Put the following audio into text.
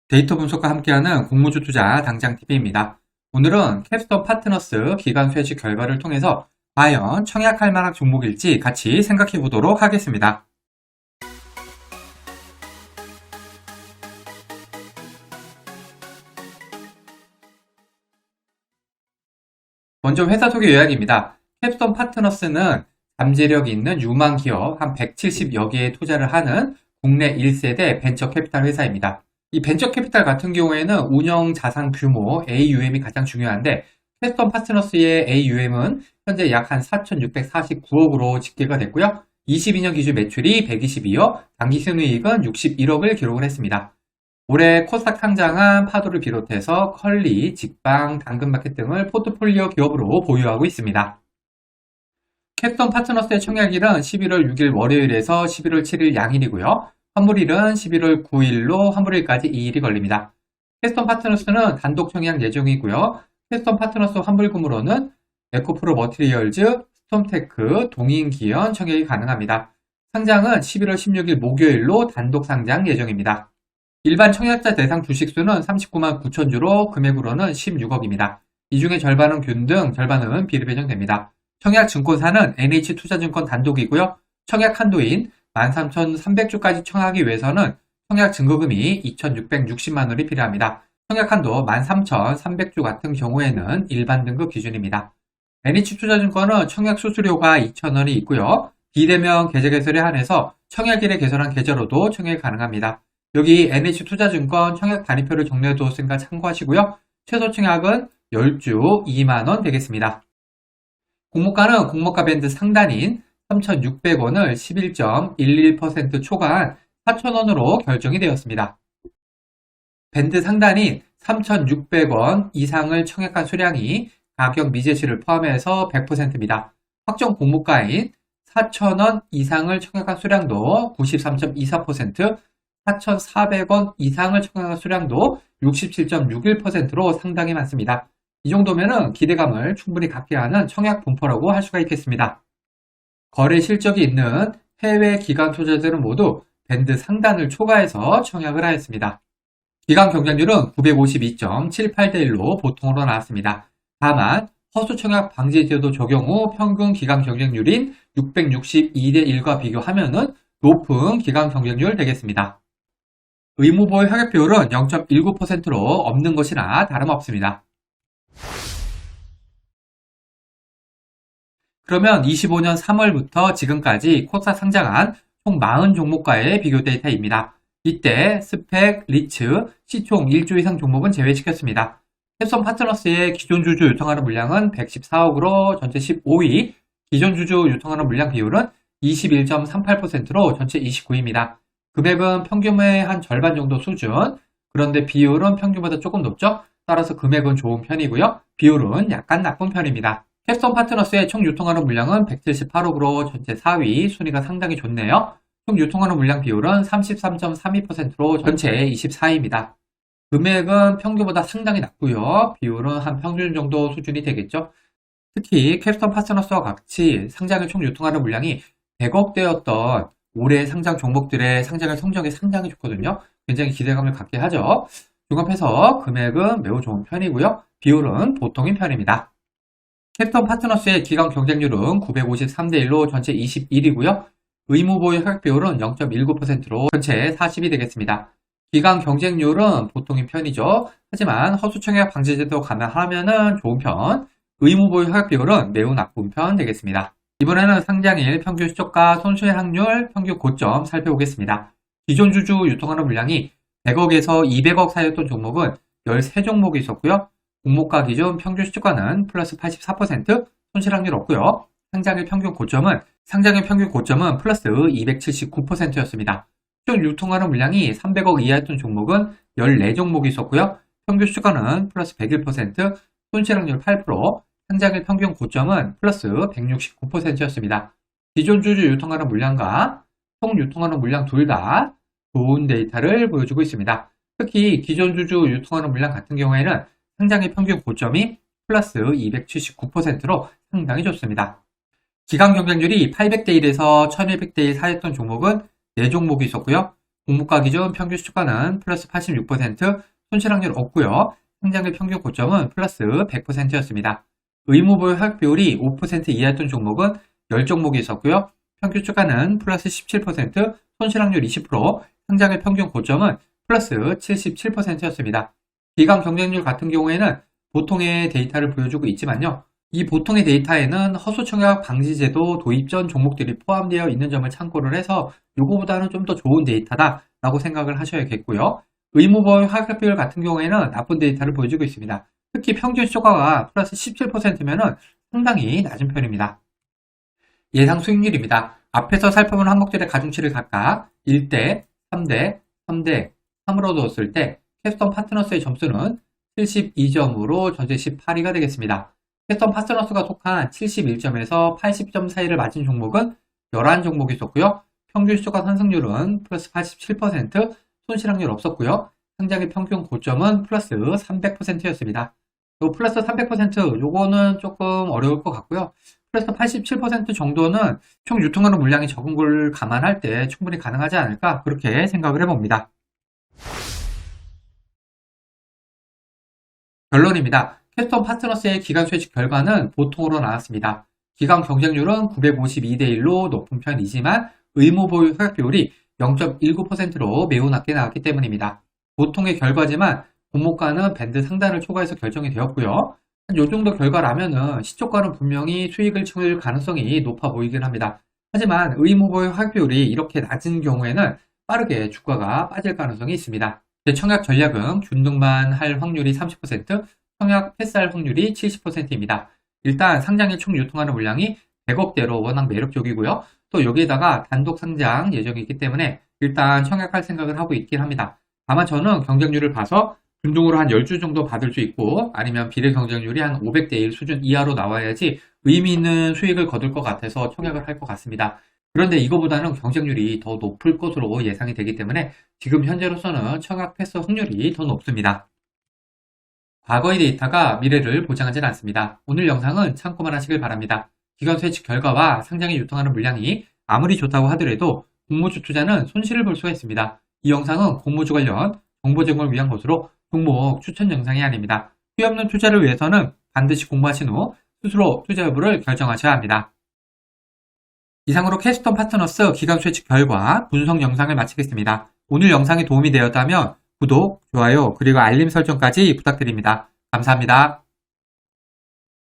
데이터 분석과 함께하는 공모주 투자 당장 TV입니다. 오늘은 캡스톤 파트너스 기관 수혜주 결과를 통해서 과연 청약할 만한 종목일지 같이 생각해 보도록 하겠습니다. 먼저 회사 소개 요약입니다. 캡스톤 파트너스는 잠재력 있는 유망 기업 한 170여 개에 투자를 하는 국내 1세대 벤처 캐피탈 회사입니다. 이 벤처 캐피탈 같은 경우에는 운영 자산 규모 AUM이 가장 중요한데 캡스톤 파트너스의 AUM은 현재 약 한 4,649억으로 집계가 됐고요. 22년 기준 매출이 122억, 당기 순이익은 61억을 기록을 했습니다. 올해 코스닥 상장한 파도를 비롯해서 컬리, 직방, 당근마켓 등을 포트폴리오 기업으로 보유하고 있습니다. 캡스톤 파트너스의 청약일은 11월 6일 월요일에서 11월 7일 양일이고요. 환불일은 11월 9일로 환불일까지 2일이 걸립니다. 캡스톤 파트너스는 단독 청약 예정이고요. 캡스톤 파트너스 환불금으로는 에코프로 머티리얼즈, 스톰테크, 동인기현 청약이 가능합니다. 상장은 11월 16일 목요일로 단독 상장 예정입니다. 일반 청약자 대상 주식수는 39만 9천 주로 금액으로는 16억입니다. 이 중에 절반은 균등, 절반은 비례배정됩니다. 청약 증권사는 NH투자증권 단독이고요. 청약 한도인 13,300주까지 청약하기 위해서는 청약 증거금이 2,660만 원이 필요합니다. 청약 한도 13,300주 같은 경우에는 일반 등급 기준입니다. NH투자증권은 청약 수수료가 2,000원이 있고요. 비대면 계좌 개설에 한해서 청약일에 개설한 계좌로도 청약이 가능합니다. 여기 NH투자증권 청약 단위표를 정리해 두었으니까 참고하시고요. 최소 청약은 10주 2만원 되겠습니다. 공모가는 공모가 밴드 상단인 3,600원을 11.11% 초과한 4,000원으로 결정이 되었습니다. 밴드 상단인 3,600원 이상을 청약한 수량이 가격 미제시를 포함해서 100%입니다. 확정 공모가인 4,000원 이상을 청약한 수량도 93.24%, 4,400원 이상을 청약한 수량도 67.61%로 상당히 많습니다. 이 정도면 기대감을 충분히 갖게 하는 청약 분포라고 할 수가 있겠습니다. 거래 실적이 있는 해외 기관 투자자들은 모두 밴드 상단을 초과해서 청약을 하였습니다. 기관 경쟁률은 952.78대 1로 보통으로 나왔습니다. 다만 허수 청약 방지 제도 적용 후 평균 기관 경쟁률인 662대 1과 비교하면 높은 기관 경쟁률 되겠습니다. 의무보유 합격 비율은 0.19%로 없는 것이나 다름없습니다. 그러면 25년 3월부터 지금까지 코스닥 상장한 총 40종목과의 비교 데이터입니다. 이때 스펙, 리츠, 시총 1조 이상 종목은 제외시켰습니다. 캡스톤 파트너스의 기존 주주 유통하는 물량은 114억으로 전체 15위, 기존 주주 유통하는 물량 비율은 21.38%로 전체 29위입니다. 금액은 평균의 한 절반 정도 수준, 그런데 비율은 평균보다 조금 높죠? 따라서 금액은 좋은 편이고요. 비율은 약간 나쁜 편입니다. 캡스톤 파트너스의 총 유통하는 물량은 178억으로 전체 4위, 순위가 상당히 좋네요. 총 유통하는 물량 비율은 33.32%로 전체 24위입니다. 금액은 평균보다 상당히 낮고요. 비율은 한 평균 정도 수준이 되겠죠. 특히 캡스톤 파트너스와 같이 상장일 총 유통하는 물량이 100억대였던 올해 상장 종목들의 상장일 성적이 상당히 좋거든요. 굉장히 기대감을 갖게 하죠. 종합해서 금액은 매우 좋은 편이고요. 비율은 보통인 편입니다. 캡스톤 파트너스의 기관 경쟁률은 953대 1로 전체 21이고요. 의무보유 합격 비율은 0.19%로 전체 40이 되겠습니다. 기관 경쟁률은 보통인 편이죠. 하지만 허수 청약 방지 제도 감안하면 좋은 편, 의무보유 합격 비율은 매우 나쁜 편 되겠습니다. 이번에는 상장일 평균 시초가 손실 확률 평균 고점 살펴보겠습니다. 기존 주주 유통하는 물량이 100억에서 200억 사이였던 종목은 13종목이 있었고요. 공모가 기준 평균 시초가는 플러스 84%, 손실 확률 없고요. 상장일 평균 고점은 플러스 279%였습니다. 총 유통하는 물량이 300억 이하였던 종목은 14종목이 있었고요. 평균 시초가는 플러스 101%, 손실 확률 8%, 상장일 평균 고점은 플러스 169%였습니다. 기존 주주 유통하는 물량과 총 유통하는 물량 둘 다 좋은 데이터를 보여주고 있습니다. 특히 기존 주주 유통하는 물량 같은 경우에는 상장일 평균 고점이 플러스 279%로 상당히 좋습니다. 기관 경쟁률이 800대 1에서 1100대 1 사이였던 종목은 4종목이 있었고요. 공모가 기준 평균 시초가는 플러스 86%, 손실확률 없고요. 상장일 평균 고점은 플러스 100%였습니다. 의무보유 하락 비율이 5% 이하였던 종목은 10종목이 있었고요. 평균 주가는 플러스 17%, 손실확률 20%, 상장일 평균 고점은 플러스 77%였습니다. 기관 경쟁률 같은 경우에는 보통의 데이터를 보여주고 있지만요. 이 보통의 데이터에는 허수청약 방지제도 도입 전 종목들이 포함되어 있는 점을 참고를 해서 이거보다는 좀 더 좋은 데이터다라고 생각을 하셔야겠고요. 의무보유 하락 비율 같은 경우에는 나쁜 데이터를 보여주고 있습니다. 특히 평균 시초가가 플러스 17%면 상당히 낮은 편입니다. 예상 수익률입니다. 앞에서 살펴본 항목들의 가중치를 각각 1대, 3대, 3대, 3으로 두었을 때 캡스톤 파트너스의 점수는 72점으로 전체 18위가 되겠습니다. 캡스톤 파트너스가 속한 71점에서 80점 사이를 맞은 종목은 11종목이 있었고요. 평균 시초가 상승률은 플러스 87%, 손실확률 없었고요. 상장의 평균 고점은 플러스 300%였습니다. 플러스 300% 요거는 조금 어려울 것 같고요. 플러스 87% 정도는 총 유통하는 물량이 적은 걸 감안할 때 충분히 가능하지 않을까 그렇게 생각을 해봅니다. 결론입니다. 캡스톤 파트너스의 기간 수혜직 결과는 보통으로 나왔습니다. 기간 경쟁률은 952대1로 높은 편이지만 의무보유 하락 비율이 0.19%로 매우 낮게 나왔기 때문입니다. 보통의 결과지만 공모가는 밴드 상단을 초과해서 결정이 되었고요. 이 정도 결과라면은 시초가는 분명히 수익을 챙길 가능성이 높아 보이긴 합니다. 하지만 의무보유 하락 비율이 이렇게 낮은 경우에는 빠르게 주가가 빠질 가능성이 있습니다. 청약 전략은 균등만 할 확률이 30%, 청약 패스할 확률이 70%입니다. 일단 상장일 총 유통하는 물량이 100억대로 워낙 매력적이고요. 또 여기에다가 단독 상장 예정이기 때문에 일단 청약할 생각을 하고 있긴 합니다. 다만 저는 경쟁률을 봐서 균등으로 한 10주 정도 받을 수 있고 아니면 비례 경쟁률이 한 500대1 수준 이하로 나와야지 의미 있는 수익을 거둘 것 같아서 청약을 할 것 같습니다. 그런데 이거보다는 경쟁률이 더 높을 것으로 예상이 되기 때문에 지금 현재로서는 청약 패스 확률이 더 높습니다. 과거의 데이터가 미래를 보장하지는 않습니다. 오늘 영상은 참고만 하시길 바랍니다. 기관 수혜측 결과와 상장에 유통하는 물량이 아무리 좋다고 하더라도 공모주 투자는 손실을 볼 수가 있습니다. 이 영상은 공모주 관련 정보 제공을 위한 것으로 종목 추천 영상이 아닙니다. 후회 없는 투자를 위해서는 반드시 공부하신 후 스스로 투자 여부를 결정하셔야 합니다. 이상으로 캡스톤 파트너스 기간 수혜측 결과 분석 영상을 마치겠습니다. 오늘 영상이 도움이 되었다면 구독, 좋아요, 그리고 알림 설정까지 부탁드립니다. 감사합니다.